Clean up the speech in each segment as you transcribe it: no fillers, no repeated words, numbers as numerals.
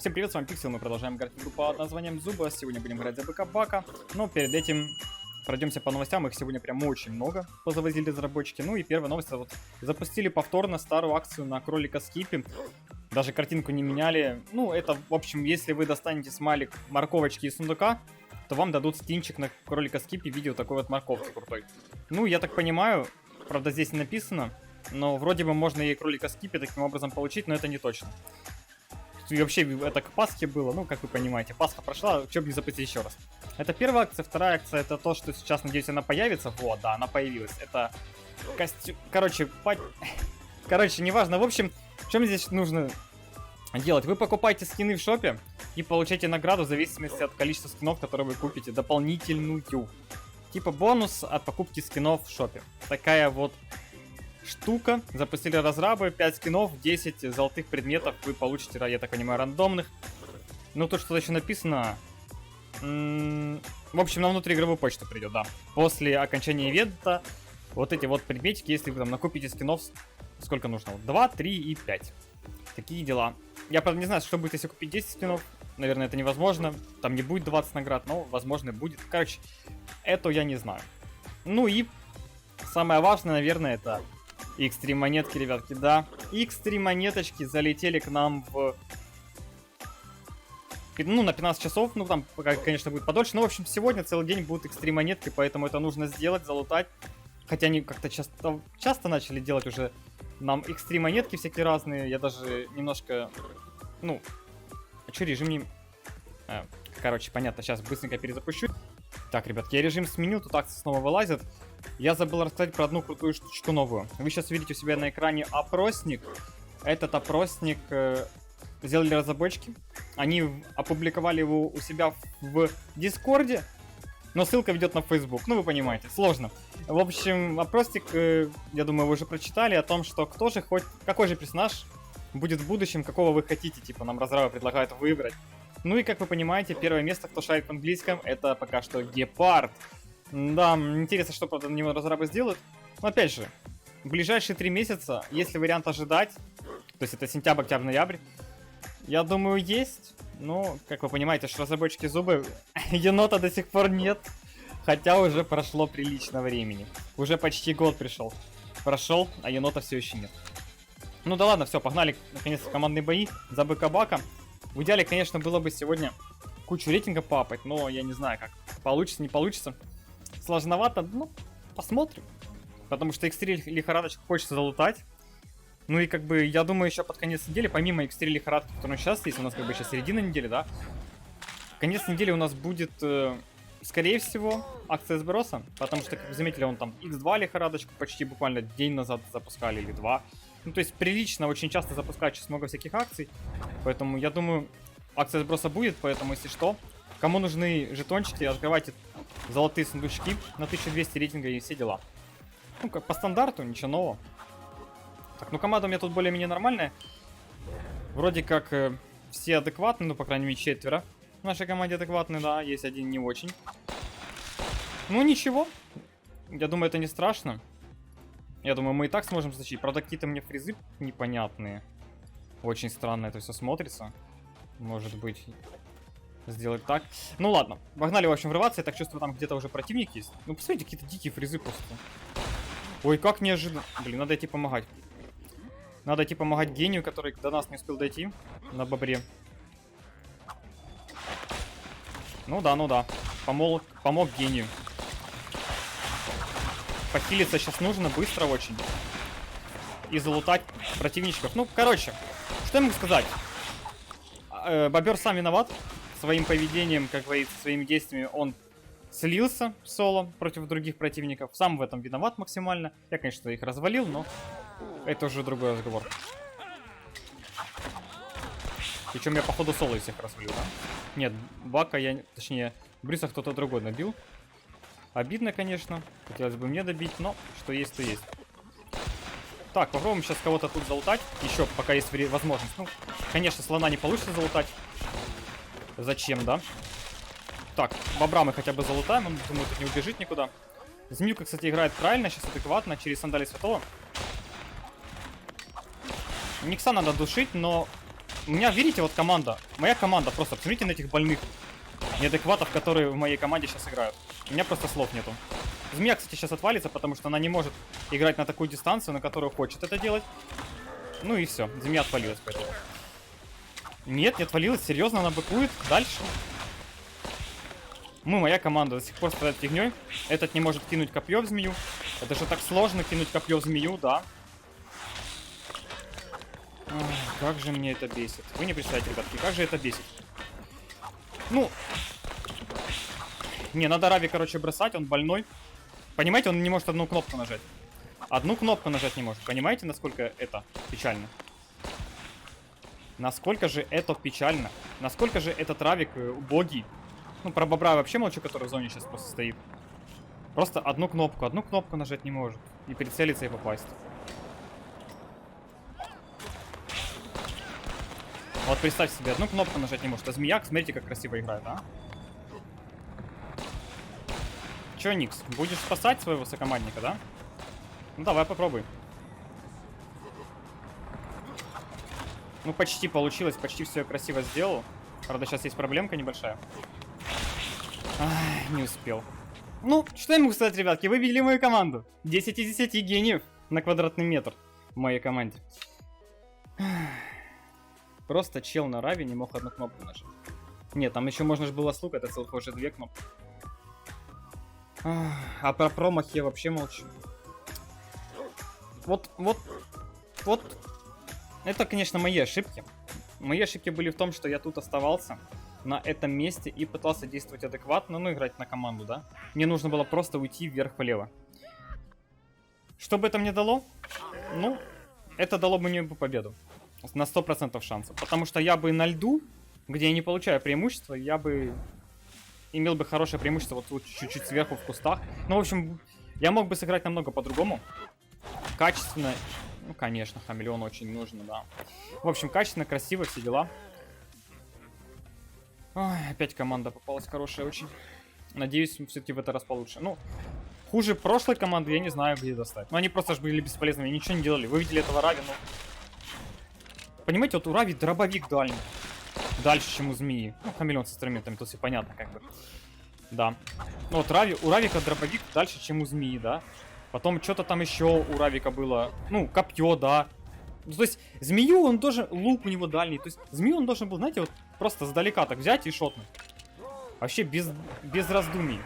Всем привет, с вами Пиксел, мы продолжаем играть в игру под названием Зуба. Сегодня будем играть за БК-бака, но перед этим пройдемся по новостям, их сегодня прям очень много позавозили разработчики. Ну и первая новость, вот запустили повторно старую акцию на кролика Скиппи. Даже картинку не меняли. Ну это, в общем, если вы достанете смайлик морковочки из сундука, то вам дадут скинчик на кролика Скиппи в виде вот такой вот морковки крутой. Ну, я так понимаю, правда здесь не написано, но вроде бы можно и кролика Скиппи таким образом получить, но это не точно. И вообще это к Пасхе было, ну, как вы понимаете, Пасха прошла, что бы не запустить еще раз. Это первая акция, вторая акция, это то, что сейчас, надеюсь, она появится. Вот, да, она появилась. Это костюм, короче, неважно. В общем, что мне здесь нужно делать? Вы покупаете скины в шопе и получаете награду в зависимости от количества скинов, которые вы купите, дополнительную. Типа бонус от покупки скинов в шопе. Такая вот штука. Запустили разрабы, 5 скинов, 10 золотых предметов вы получите, я так понимаю, рандомных. Ну, тут что-то еще написано. В общем, на внутриигровую почту придет, да. После окончания ивента вот эти вот предметики, если вы там накупите скинов, сколько нужно? 2, 3 и 5. Такие дела. Я, правда, не знаю, что будет, если купить 10 скинов. Наверное, это невозможно. Там не будет 20 наград, но, возможно, будет. Короче, это я не знаю. Ну и самое важное, наверное, это X3 монетки, ребятки, да. X3 монеточки залетели к нам на 15 часов. Ну, там, конечно, будет подольше. Но, в общем, сегодня целый день будут X3 монетки, поэтому это нужно сделать, залутать. Хотя они как-то часто начали делать уже нам X3 монетки всякие разные. Я даже немножко... Ну, а что режим не... Короче, понятно, сейчас быстренько перезапущу. Так, ребятки, я режим сменил, тут акция снова вылазит. Я забыл рассказать про одну крутую штучку новую. Вы сейчас видите у себя на экране опросник. Этот опросник сделали разработчики. Они опубликовали его у себя в Дискорде, но ссылка ведет на Facebook. Ну, вы понимаете, сложно. В общем, опросник, я думаю, вы уже прочитали о том, что какой же персонаж будет в будущем, какого вы хотите. Типа, нам разрабы предлагают выбрать. Ну и, как вы понимаете, первое место, кто шарит в английском, это пока что Гепард. Да, интересно, что, правда, на него разрабы сделают. Но, опять же, в ближайшие 3 месяца, если вариант ожидать, то есть это сентябрь, октябрь, ноябрь, я думаю, есть. Но, как вы понимаете, что разработчики Зубы, енота до сих пор нет. Хотя уже прошло прилично времени. Уже почти год прошел, а енота все еще нет. Ну да ладно, все, погнали, наконец-то, командные бои за БК-бака. В идеале, конечно, было бы сегодня кучу рейтинга папать, но я не знаю, как получится, не получится. Сложновато, ну, посмотрим. Потому что X3 лихорадочку хочется залутать. Ну и как бы, я думаю, еще под конец недели, помимо X3 лихорадки, которая сейчас есть, у нас как бы сейчас середина недели, да? Конец недели у нас будет, скорее всего, акция сброса. Потому что, как вы заметили, он там X2 лихорадочку почти буквально день назад запускали или 2. Ну, то есть прилично, очень часто запускают сейчас много всяких акций. Поэтому, я думаю, акция сброса будет, поэтому, если что, кому нужны жетончики, открывайте золотые сундучки на 1200 рейтинга и все дела. Ну, как по стандарту, ничего нового. Так, ну команда у меня тут более-менее нормальная. Вроде как все адекватные, ну, по крайней мере, 4 в нашей команде адекватные, да, есть один не очень. Ну, ничего. Я думаю, это не страшно. Я думаю, мы и так сможем затащить. Правда, какие-то мне фризы непонятные. Очень странно это все смотрится. Может быть, сделать так. Ну ладно, погнали, в общем, врываться. Я так чувствую, там где-то уже противник есть. Ну, посмотрите, какие-то дикие фризы просто. Ой, как неожиданно. Блин, надо идти помогать. Надо идти помогать гению, который до нас не успел дойти. На бобре. Ну да. Помог гению. Похилиться сейчас нужно быстро очень. И залутать противничков. Ну, короче, что я могу сказать? Бобер сам виноват. Своим поведением, как говорится, своими действиями он слился в соло против других противников. Сам в этом виноват максимально. Я, конечно, их развалил, но это уже другой разговор. Причем я, походу, соло из всех развалил, да? Нет, Бака я... Точнее, Брюса кто-то другой набил. Обидно, конечно. Хотелось бы мне добить, но что есть, то есть. Так, попробуем сейчас кого-то тут залутать. Еще, пока есть возможность. Ну, конечно, слона не получится залутать. Зачем, да? Так, бобра мы хотя бы залутаем. Он, думаю, тут не убежит никуда. Змеюка, кстати, играет правильно, сейчас адекватно, через сандали святого. Никса надо душить, но у меня, видите, вот команда. Моя команда, просто посмотрите на этих больных неадекватов, которые в моей команде сейчас играют. У меня просто слов нету. Змея, кстати, сейчас отвалится, потому что она не может играть на такую дистанцию, на которую хочет это делать. Ну и все, змея отвалилась поэтому. Нет, не отвалилась, серьезно, она быкует. Дальше. Моя команда до сих пор страдает фигней. Этот не может кинуть копье в змею. Это же так сложно кинуть копье в змею, да. Ах, как же мне это бесит. Вы не представляете, ребятки, как же это бесит. Ну, не, надо Рави, короче, бросать, он больной. Понимаете, он не может одну кнопку нажать. Одну кнопку нажать не может. Понимаете, насколько это печально? Насколько же это печально? Насколько же этот Равик убогий? Ну, про бобра я вообще молчу, который в зоне сейчас просто стоит. Просто одну кнопку нажать не может. И прицелиться и попасть. Вот представьте себе, одну кнопку нажать не может. А змеяк, смотрите, как красиво играет, а? Чё, Никс, будешь спасать своего сокомандника, да? Ну давай попробуй. Ну почти получилось, почти все красиво сделал. Правда, сейчас есть проблемка небольшая. Ай, не успел. Ну, что я могу сказать, ребятки, вы видели мою команду. 10 из 10 гениев на квадратный метр в моей команде. Просто чел на Рави не мог одну кнопку нажать. Нет, там еще можно же было слуг, это целых уже 2 кнопки. А про промах я вообще молчу. Вот. Это, конечно, мои ошибки. Мои ошибки были в том, что я тут оставался на этом месте и пытался действовать адекватно, ну, играть на команду, да. Мне нужно было просто уйти вверх-влево. Что бы это мне дало? Ну, это дало бы мне победу. На 100% шансов. Потому что я бы на льду, где я не получаю преимущества, я бы имел бы хорошее преимущество вот тут чуть-чуть сверху в кустах. Ну, в общем, я мог бы сыграть намного по-другому. Качественно. Ну, конечно, хамелеон очень нужно, да. В общем, качественно, красиво, все дела. Ой, опять команда попалась хорошая очень. Надеюсь, все-таки в этот раз получше. Ну, хуже прошлой команды я не знаю, где достать. Но они просто же были бесполезными, ничего не делали. Вы видели этого Рави, ну... Понимаете, вот у Рави дробовик дальний. Дальше, чем у змеи. Ну, хамелеон с инструментами, тут все понятно, как бы. Да. Ну, вот у Равика дробовик дальше, чем у змеи, да. Потом что-то там еще у Равика было. Ну, копье, да. Ну, то есть, змею он тоже... Лук у него дальний. То есть, змею он должен был, знаете, вот просто сдалека так взять и шотнуть. Вообще без раздумий.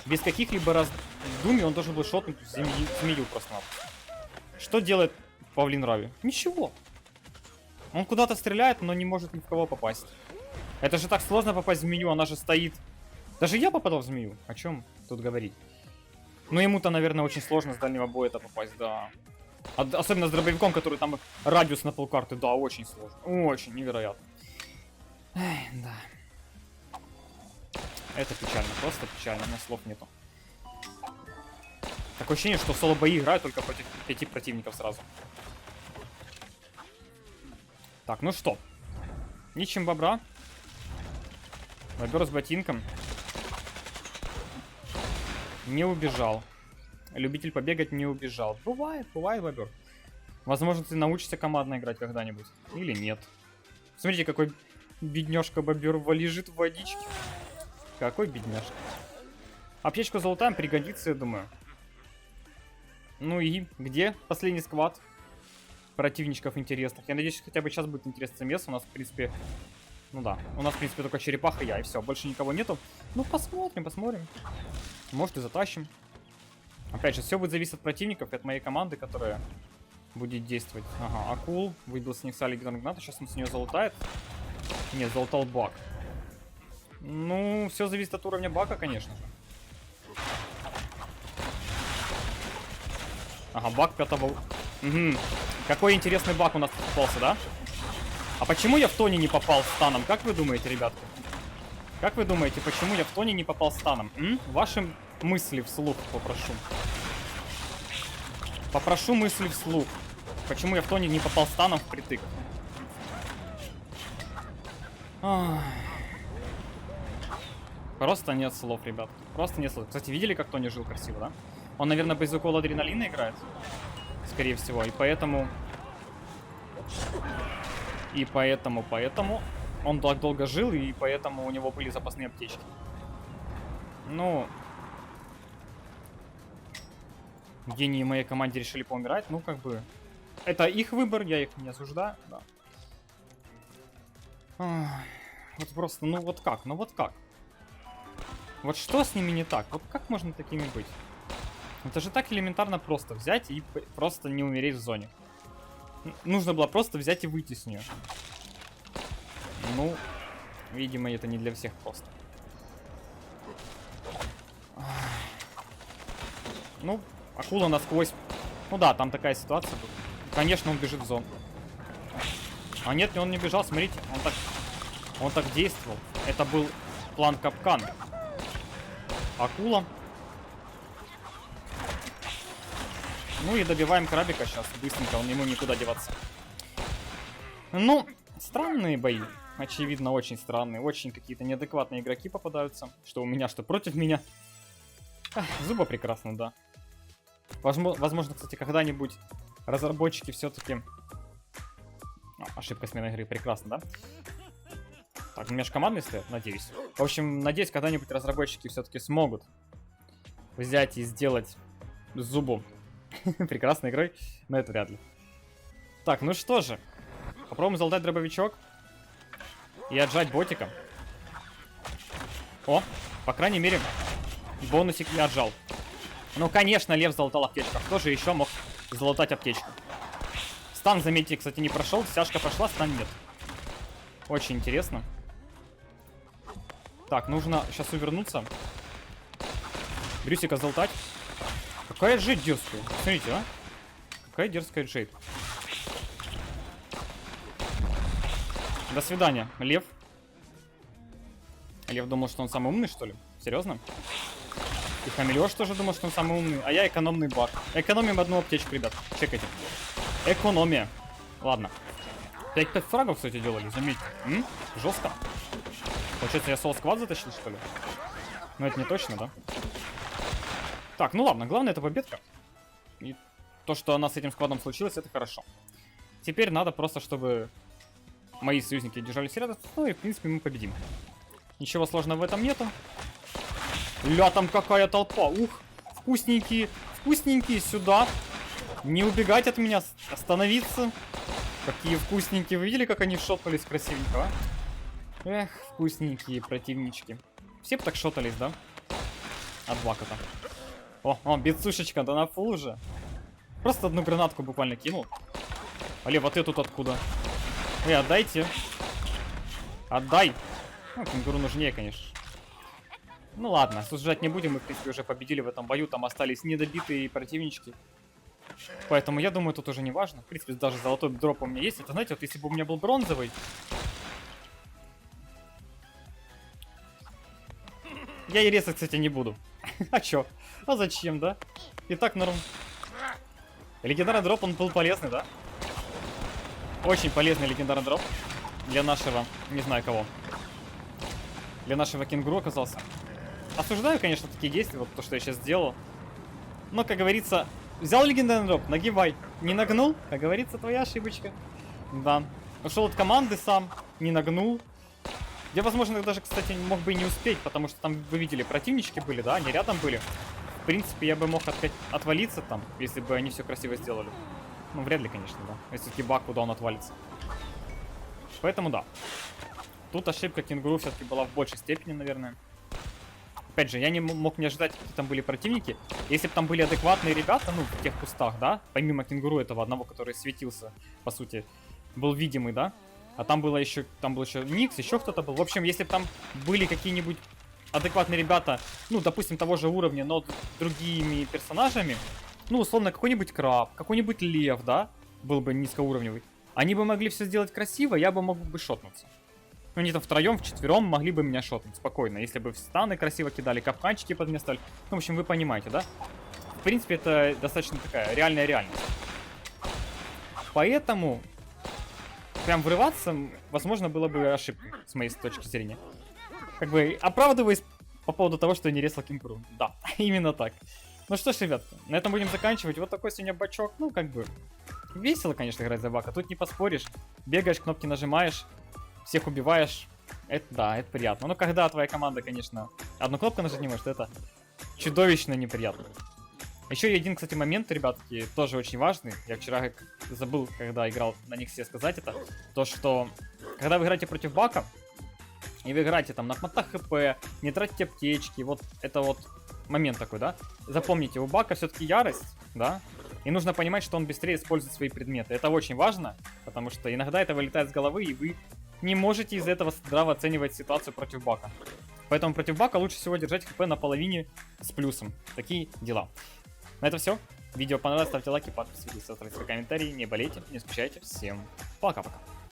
Без каких-либо раздумий он должен был шотнуть змею просто. Что делает Павлин Рави? Ничего. Он куда-то стреляет, но не может ни в кого попасть. Это же так сложно попасть в змею, она же стоит. Даже я попадал в змею. О чем тут говорить? Ну ему-то, наверное, очень сложно с дальнего боя это попасть, да. Особенно с дробовиком, который там радиус на полкарты, да, очень сложно. Очень невероятно. Эх, да. Это печально, просто печально, у меня слов нету. Такое ощущение, что в соло-бои играют только против 5 противников сразу. Так, ну что. Ничем бобра. Бобер с ботинком. Не убежал. Любитель побегать не убежал. Бывает, бобер. Возможно, ты научишься командно играть когда-нибудь. Или нет. Смотрите, какой бедняжка бобер лежит в водичке. Какой бедняжка. Аптечку золотаем пригодится, я думаю. Ну и где последний сквад противничков интересных? Я надеюсь, хотя бы сейчас будет интересный замес. У нас, в принципе... Ну да, у нас, в принципе, только черепаха и я, и все. Больше никого нету. Ну, посмотрим. Может, и затащим. Опять же, все будет зависеть от противников и от моей команды, которая будет действовать. Ага, акул. Выбил с них Сали Гната. Сейчас он с нее залутает. Нет, залутал баг. Ну, все зависит от уровня бака, конечно же. Ага, баг 5-го. Угу. Какой интересный баг у нас попался, да? А почему я в Тони не попал станом? Как вы думаете, ребятки? Как вы думаете, почему я в Тони не попал станом? Ваши мысли вслух попрошу. Попрошу мысли вслух. Почему я в Тони не попал станом впритык? Ах. Просто нет слов, ребят. Просто нет слов. Кстати, видели, как Тони жил красиво, да? Он, наверное, без укола адреналина играет. Скорее всего. И поэтому... И поэтому он так долго жил, и поэтому у него были запасные аптечки. Ну... Гении моей команде решили поумирать, ну как бы... Это их выбор, я их не осуждаю, да. Ах, вот просто, ну вот как, ну вот как? Вот что с ними не так? Вот как можно такими быть? Это же так элементарно просто взять и просто не умереть в зоне. Нужно было просто взять и выйти с нее. Ну, видимо, это не для всех просто. Ну, акула насквозь. Ну да, там такая ситуация была. Конечно, он бежит в зону. А нет, он не бежал, смотрите. Он так действовал. Это был план капкан. Акула. Ну и добиваем крабика сейчас быстренько, он ему никуда деваться. Ну, странные бои. Очевидно, очень странные. Очень какие-то неадекватные игроки попадаются. Что у меня, что против меня. Ах, Зуба прекрасно, да. Возможно, кстати, когда-нибудь разработчики все-таки... Ошибка смены игры, прекрасно, да? Так, межкомандные стоят, надеюсь. В общем, надеюсь, когда-нибудь разработчики все-таки смогут взять и сделать Зубу прекрасной игрой, но это вряд ли. Так, ну что же. Попробуем залутать дробовичок и отжать ботика. О, по крайней мере, бонусик я отжал. Ну, конечно, Лев залутал аптечку. Кто же еще мог залутать аптечку? Стан, заметьте, кстати, не прошел. Стяжка прошла, стан нет. Очень интересно. Так, нужно сейчас увернуться. Брюсика залутать. Какая Джейд дерзкая. Смотрите, а? Какая дерзкая Джейд. До свидания, Лев. Лев думал, что он самый умный, что ли? Серьезно? И Хамелеош тоже думал, что он самый умный. А я экономный баг. Экономим одну аптечку, ребят. Чекайте. Экономия. Ладно. 5 фрагов, кстати, делали, заметьте. Жестко. Получается, я соло-сквад затащил, что ли? Но это не точно, да? Так, ну ладно, главное это победка. И то, что она с этим складом случилось, это хорошо. Теперь надо просто, чтобы мои союзники держались рядом. Ну и, в принципе, мы победим. Ничего сложного в этом нету. Ля, там какая толпа. Ух, вкусненькие, вкусненькие, сюда. Не убегать от меня, остановиться. Какие вкусненькие. Вы видели, как они шотнулись красивенько, а? Эх, вкусненькие противнички. Все бы так шотались, да? От Блака-то. О, бедсушечка, да на фул уже. Просто одну гранатку буквально кинул. Оле, вот эту тут откуда? Отдайте. Отдай. Ну, кенгуру нужнее, конечно. Ну ладно, сужать не будем. Мы, в принципе, уже победили в этом бою. Там остались недобитые противнички. Поэтому я думаю, тут уже не важно. В принципе, даже золотой дроп у меня есть. Это, знаете, вот если бы у меня был бронзовый... Я и резать, кстати, не буду. А чё? А зачем, да? И так норм. Легендарный дроп, он был полезный, да? Очень полезный легендарный дроп. Для нашего, не знаю кого. Для нашего кенгуру оказался. Осуждаю, конечно, такие действия, вот то, что я сейчас сделал. Но, как говорится, взял легендарный дроп, нагибай. Не нагнул, как говорится, твоя ошибочка. Да. Ушел от команды сам, не нагнул. Я, возможно, даже, кстати, мог бы и не успеть, потому что там, вы видели, противнички были, да, они рядом были. В принципе, я бы мог отвалиться там, если бы они все красиво сделали. Ну, вряд ли, конечно, да. Если все-таки баг, куда он отвалится. Поэтому да. Тут ошибка кенгуру все-таки была в большей степени, наверное. Опять же, я не мог не ожидать, какие там были противники. Если бы там были адекватные ребята, ну, в тех кустах, да, помимо кенгуру этого одного, который светился, по сути, был видимый, да. А там был еще Никс, еще кто-то был. В общем, если бы там были какие-нибудь адекватные ребята, ну, допустим, того же уровня, но другими персонажами, ну, условно, какой-нибудь краб, какой-нибудь лев, да, был бы низкоуровневый, они бы могли все сделать красиво, я бы мог бы шотнуться. Ну, они там втроем, вчетвером могли бы меня шотнуть спокойно, если бы станы красиво кидали, капканчики под меня ставили. Ну, в общем, вы понимаете, да? В принципе, это достаточно такая реальная реальность. Поэтому... Прям врываться, возможно, было бы ошибкой, с моей точки зрения. Как бы оправдываясь по поводу того, что я не резал кенгуру. Да, именно так. Ну что ж, ребятки, на этом будем заканчивать. Вот такой сегодня бачок. Ну, как бы, весело, конечно, играть за Бака, тут не поспоришь. Бегаешь, кнопки нажимаешь, всех убиваешь. Это да, это приятно. Но когда твоя команда, конечно, одну кнопку нажать не может, это чудовищно неприятно. Еще один, кстати, момент, ребятки, тоже очень важный. Я вчера забыл, когда играл на Никсе, сказать это. То, что когда вы играете против Бака, и вы играете там на хматах хп, не тратите аптечки, вот это вот момент такой, да? Запомните, у Бака все-таки ярость, да? И нужно понимать, что он быстрее использует свои предметы. Это очень важно, потому что иногда это вылетает с головы, и вы не можете из-за этого здраво оценивать ситуацию против Бака. Поэтому против Бака лучше всего держать хп на половине с плюсом. Такие дела. На это все. Видео понравилось, ставьте лайки, подписывайтесь, оставляйте комментарии, не болейте, не скучайте. Всем пока-пока.